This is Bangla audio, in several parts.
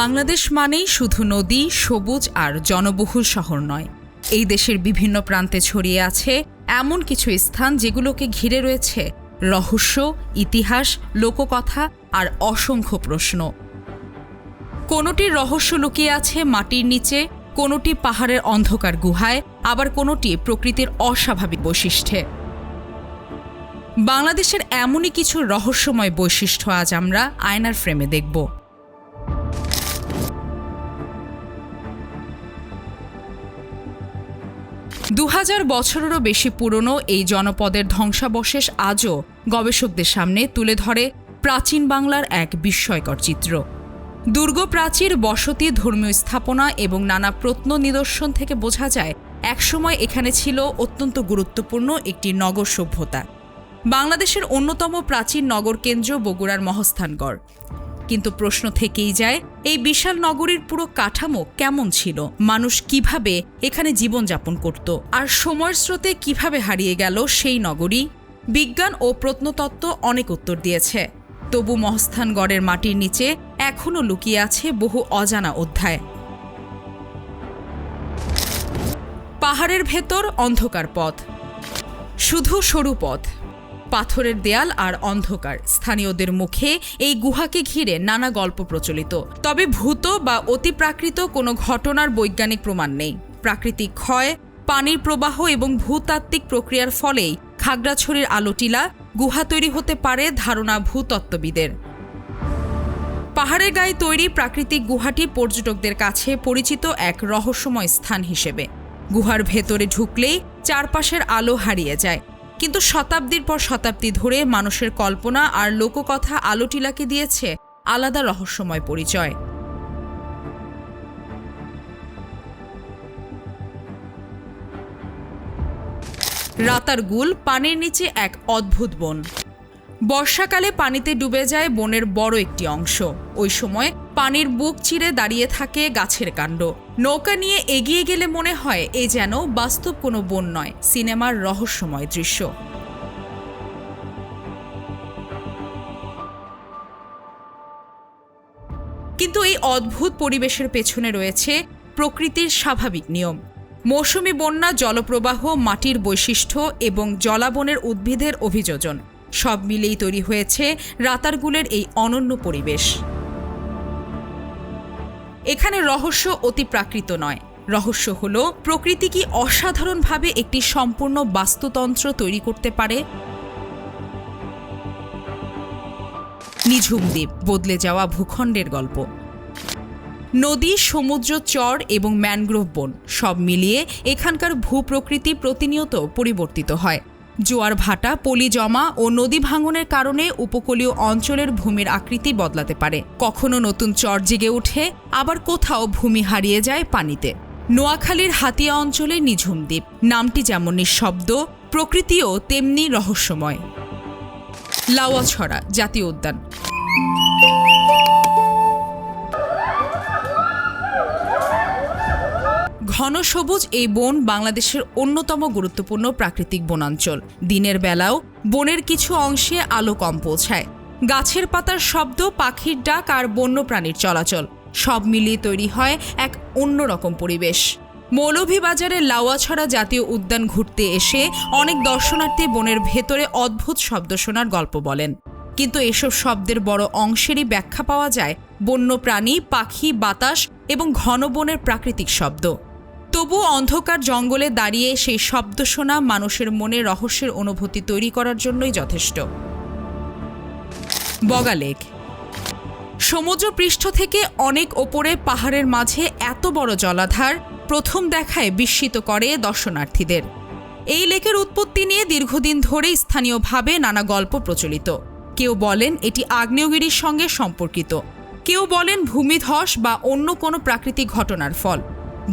বাংলাদেশ মানেই শুধু নদী, সবুজ আর জনবহুল শহর নয়। এই দেশের বিভিন্ন প্রান্তে ছড়িয়ে আছে এমন কিছু স্থান যেগুলোকে ঘিরে রয়েছে রহস্য, ইতিহাস, লোককথা আর অসংখ্য প্রশ্ন। কোনোটির রহস্য লুকিয়ে আছে মাটির নিচে, কোনোটি পাহাড়ের অন্ধকার গুহায়, আবার কোনোটি প্রকৃতির অস্বাভাবিক বৈশিষ্ট্যে। বাংলাদেশের এমনই কিছু রহস্যময় বৈশিষ্ট্য আজ আমরা আয়নার ফ্রেমে দেখব। 2000 বছরেরও বেশি পুরনো এই জনপদের ধ্বংসাবশেষ আজও গবেষকদের সামনে তুলে ধরে প্রাচীন বাংলার এক বিস্ময়কর চিত্র। দুর্গ, প্রাচীর, বসতি, ধর্মীয় স্থাপনা এবং নানা প্রত্ন নিদর্শন থেকে বোঝা যায় একসময় এখানে ছিল অত্যন্ত গুরুত্বপূর্ণ একটি নগর সভ্যতা। বাংলাদেশের অন্যতম প্রাচীন নগর কেন্দ্র বগুড়ার মহাস্থানগড়। কিন্তু প্রশ্ন থেকেই যায়, এই বিশাল নগরীর পুরো কাঠামো কেমন ছিল, মানুষ কিভাবে এখানে জীবনযাপন করত, আর সময়ের স্রোতে কিভাবে হারিয়ে গেল সেই নগরী? বিজ্ঞান ও প্রত্নতত্ত্ব অনেক উত্তর দিয়েছে, তবু মহাস্থানগড়ের মাটির নিচে এখনও লুকিয়ে আছে বহু অজানা অধ্যায়। পাহাড়ের ভেতর অন্ধকার পথ, শুধু সরু পথ, পাথরের দেয়াল আর অন্ধকার। স্থানীয়দের মুখে এই গুহাকে ঘিরে নানা গল্প প্রচলিত, তবে ভূত বা অতিপ্রাকৃত কোনো ঘটনার বৈজ্ঞানিক প্রমাণ নেই। প্রাকৃতিক ক্ষয়, পানির প্রবাহ এবং ভূতাত্ত্বিক প্রক্রিয়ার ফলেই খাগড়াছড়ির আলোটিলা গুহা তৈরি হতে পারে ধারণা ভূতত্ত্ববিদের। পাহাড়ের গায়ে তৈরি প্রাকৃতিক গুহাটি পর্যটকদের কাছে পরিচিত এক রহস্যময় স্থান হিসেবে। গুহার ভেতরে ঢুকলেই চারপাশের আলো হারিয়ে যায়, কিন্তু শতাব্দীর পর শতাব্দী ধরে মানুষের কল্পনা আর লোককথা আলোটিলাকে দিয়েছে আলাদা রহস্যময় পরিচয়। রাতারগুল পানির নিচে এক অদ্ভুত বন। বর্ষাকালে পানিতে ডুবে যায় বনের বড় একটি অংশ। ওই সময় পানির বুক চিরে দাঁড়িয়ে থাকে গাছের কাণ্ড। নৌকা নিয়ে এগিয়ে গেলে মনে হয় এ যেন বাস্তব কোনো বন নয়, সিনেমার রহস্যময় দৃশ্য। কিন্তু এই অদ্ভুত পরিবেশের পেছনে রয়েছে প্রকৃতির স্বাভাবিক নিয়ম। মৌসুমি বন্যা, জলপ্রবাহ, মাটির বৈশিষ্ট্য এবং জলাবনের উদ্ভিদের অভিযোজন সব মিলেই তৈরি হয়েছে রাতারগুলের এই অনন্য পরিবেশ। এখানে রহস্য অতিপ্রাকৃত নয়, রহস্য হলো প্রকৃতি কি অসাধারণভাবে একটি সম্পূর্ণ বাস্তুতন্ত্র তৈরি করতে পারে। নিঝুম দ্বীপ, বদলে যাওয়া ভূখণ্ডের গল্প। নদী, সমুদ্র, চর এবং ম্যানগ্রোভ বন সব মিলিয়ে এখানকার ভূপ্রকৃতি প্রতিনিয়ত পরিবর্তিত হয়। জোয়ার ভাটা, পলি জমা ও নদী ভাঙনের কারণে উপকূলীয় অঞ্চলের ভূমির আকৃতি বদলাতে পারে। কখনো নতুন চর জেগে ওঠে, আবার কোথাও ভূমি হারিয়ে যায় পানিতে। নোয়াখালীর হাতিয়া অঞ্চলে নিঝুম দ্বীপ, নামটি যেমন নিঃশব্দ, প্রকৃতিও তেমনি রহস্যময়। লাউয়াছড়া জাতীয় উদ্যান। ঘন সবুজ এই বন বাংলাদেশের অন্যতম গুরুত্বপূর্ণ প্রাকৃতিক বনাঞ্চল। দিনের বেলাও বনের কিছু অংশে আলো কম পৌঁছায়। গাছের পাতার শব্দ, পাখির ডাক আর বন্যপ্রাণীর চলাচল সব মিলিয়ে তৈরি হয় এক অন্যরকম পরিবেশ। মৌলভীবাজারের লাউয়াছড়া জাতীয় উদ্যান ঘুরতে এসে অনেক দর্শনার্থী বনের ভেতরে অদ্ভুত শব্দ শোনার গল্প বলেন, কিন্তু এসব শব্দের বড় অংশেরই ব্যাখ্যা পাওয়া যায় বন্যপ্রাণী, পাখি, বাতাস এবং ঘন বনের প্রাকৃতিক শব্দ। তবুও অন্ধকার জঙ্গলে দাঁড়িয়ে সেই শব্দ শোনা মানুষের মনে রহস্যের অনুভূতি তৈরি করার জন্যই যথেষ্ট। বগা লেক, সমুদ্র পৃষ্ঠ থেকে অনেক ওপরে পাহাড়ের মাঝে এত বড় জলাধার প্রথম দেখায় বিস্মিত করে দর্শনার্থীদের। এই লেকের উৎপত্তি নিয়ে দীর্ঘদিন ধরে স্থানীয়ভাবে নানা গল্প প্রচলিত। কেউ বলেন এটি আগ্নেয়গিরির সঙ্গে সম্পর্কিত, কেউ বলেন ভূমিধস বা অন্য কোনো প্রাকৃতিক ঘটনার ফল।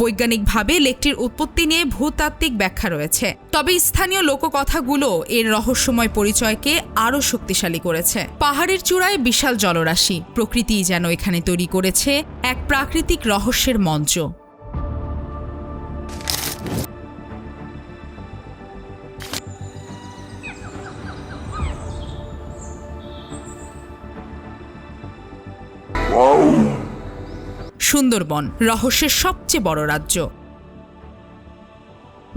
বৈজ্ঞানিকভাবে লেকটির উৎপত্তি নিয়ে ভূতাত্ত্বিক ব্যাখ্যা রয়েছে, তবে স্থানীয় লোককথাগুলো এর রহস্যময় পরিচয়কে আরও শক্তিশালী করেছে। পাহাড়ের চূড়ায় বিশাল জলরাশি, প্রকৃতিই যেন এখানে তৈরি করেছে এক প্রাকৃতিক রহস্যের মঞ্চ। সুন্দরবন রহস্যের সবচেয়ে বড় রাজ্য।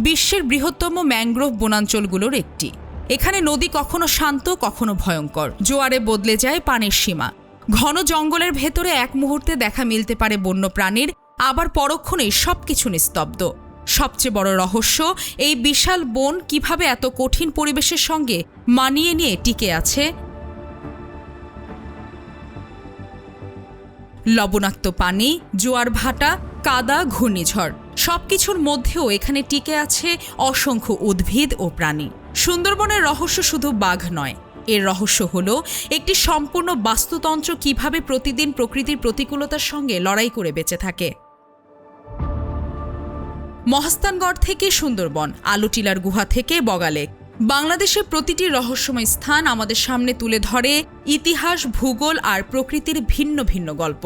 বিশ্বের বৃহত্তম ম্যানগ্রোভ বনাঞ্চলগুলোর একটি। এখানে নদী কখনো শান্ত, কখনো ভয়ঙ্কর। জোয়ারে বদলে যায় পানির সীমা। ঘন জঙ্গলের ভেতরে এক মুহূর্তে দেখা মিলতে পারে বন্য প্রাণীর, আবার পরক্ষণেই সবকিছু নিস্তব্ধ। সবচেয়ে বড় রহস্য, এই বিশাল বন কিভাবে এত কঠিন পরিবেশের সঙ্গে মানিয়ে নিয়ে টিকে আছে। লবণাক্ত পানি, জোয়ার ভাটা, কাদা, ঘূর্ণিঝড় সবকিছুর মধ্যেও এখানে টিকে আছে অসংখ্য উদ্ভিদ ও প্রাণী। সুন্দরবনের রহস্য শুধু বাঘ নয়, এর রহস্য হলো একটি সম্পূর্ণ বাস্তুতন্ত্র কিভাবে প্রতিদিন প্রকৃতির প্রতিকূলতার সঙ্গে লড়াই করে বেঁচে থাকে। মহাস্থানগড় থেকে সুন্দরবন, আলুটিলার গুহা থেকে বগালেক, বাংলাদেশের প্রতিটি রহস্যময় স্থান আমাদের সামনে তুলে ধরে ইতিহাস, ভূগোল আর প্রকৃতির ভিন্ন ভিন্ন গল্প।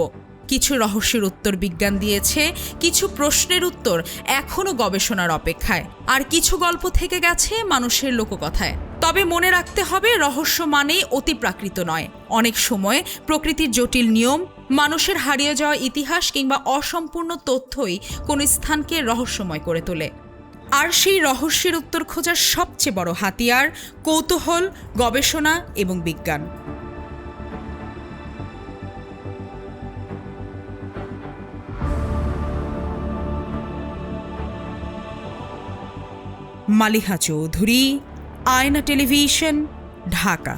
কিছু রহস্যের উত্তর বিজ্ঞান দিয়েছে, কিছু প্রশ্নের উত্তর এখনও গবেষণার অপেক্ষায়, আর কিছু গল্প থেকে গেছে মানুষের লোককথায়। তবে মনে রাখতে হবে, রহস্য মানেই অতিপ্রাকৃত নয়। অনেক সময় প্রকৃতির জটিল নিয়ম, মানুষের হারিয়ে যাওয়া ইতিহাস কিংবা অসম্পূর্ণ তথ্যই কোনো স্থানকে রহস্যময় করে তোলে। আর সেই রহস্যের উত্তর খোঁজার সবচেয়ে বড় হাতিয়ার কৌতূহল, গবেষণা এবং বিজ্ঞান। মালিহা চৌধুরী, আয়না টেলিভিশন, ঢাকা।